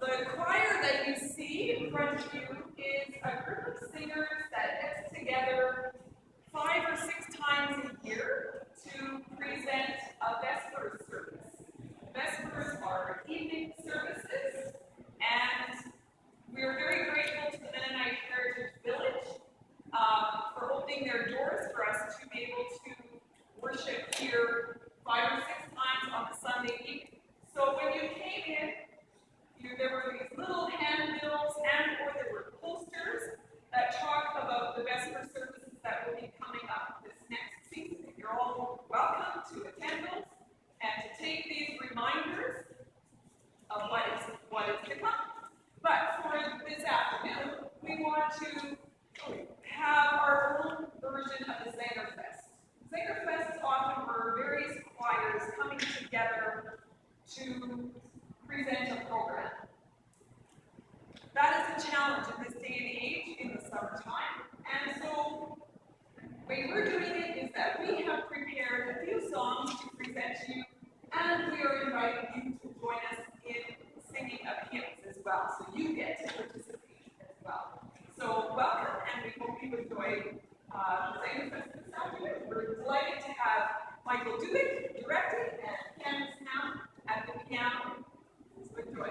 The choir that you see in front of you is a group of singers that gets together 5 or 6 times a year to present a Vespers service. Vespers are evening services, and we are very grateful to the Mennonite Heritage Village for opening their doors for us to be able to worship here 5 or 6 times on a Sunday evening. So when you came in, there were these little handbills or there were posters that talk about the Vesper services that will be coming up this next season. You're all welcome to attend those and to take these reminders of what is to come. But for this afternoon, we want to have our own version of the Zingerfest. Zingerfest is often where various choirs coming together to present a program. That is a challenge in this day and age in the summertime. And so the way we're doing it is that we have prepared a few songs to present to you, and we are inviting you to join us in singing of hymns as well. So you get to participate as well. So welcome, and we hope you enjoy the Zingerfest this afternoon. We're delighted to have Michael Dubick directing and Candace Ham at the piano. So enjoy.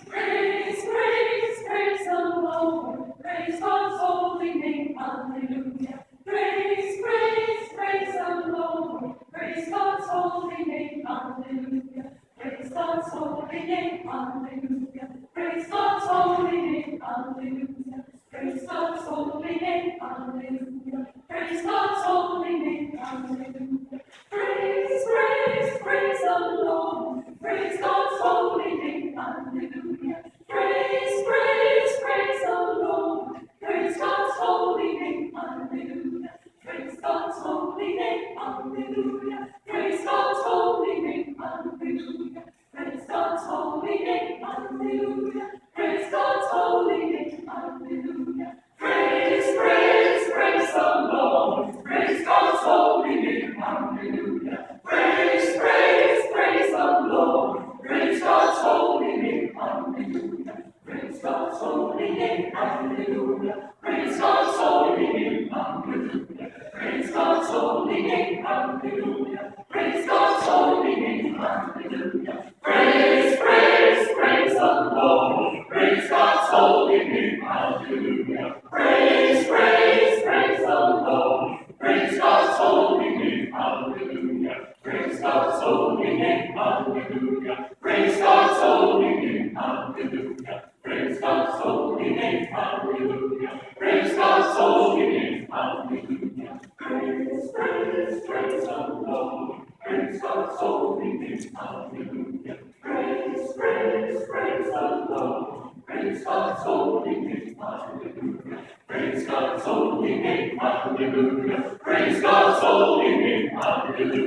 Praise, praise, praise the Lord. Praise God's holy name. Hallelujah. Praise, praise, praise the Lord. Praise God's holy name. Hallelujah. Praise God's holy name. Hallelujah. Praise God's holy name. Hallelujah. Praise God's holy name. Hallelujah. Praise God's holy name. Hallelujah. Praise, praise, praise the Lord. Praise God's holy name. Hallelujah. Praise, praise, praise the Lord. Praise God's holy name. Hallelujah. Praise God's holy name. Hallelujah. Praise God's holy name. Hallelujah. Praise God's holy name. Hallelujah. Praise God's holy name. Hallelujah. Praise, praise, praise the Lord. Praise God's holy name. Hallelujah. Praise, praise, praise the Lord. Praise God's holy name. Hallelujah. Praise God's holy name. Hallelujah. Praise God's holy name. Hallelujah. Praise God's holy name. Hallelujah. Praise God's holy name. Hallelujah. Praise, praise, praise the Lord. Praise God's holy name. Hallelujah. Praise, praise, praise the Lord. Praise God's holy name. Hallelujah. Praise God's holy name. Hallelujah. Praise God's holy name. Hallelujah. Praise God's holy name. Hallelujah. Praise God's holy name. Hallelujah. Praise, praise, praise the Lord. Praise God's holy name. Hallelujah. Praise, praise, praise the Lord. Praise God's holy name. Hallelujah. Praise God's holy name. Hallelujah. Praise God's holy name. Hallelujah.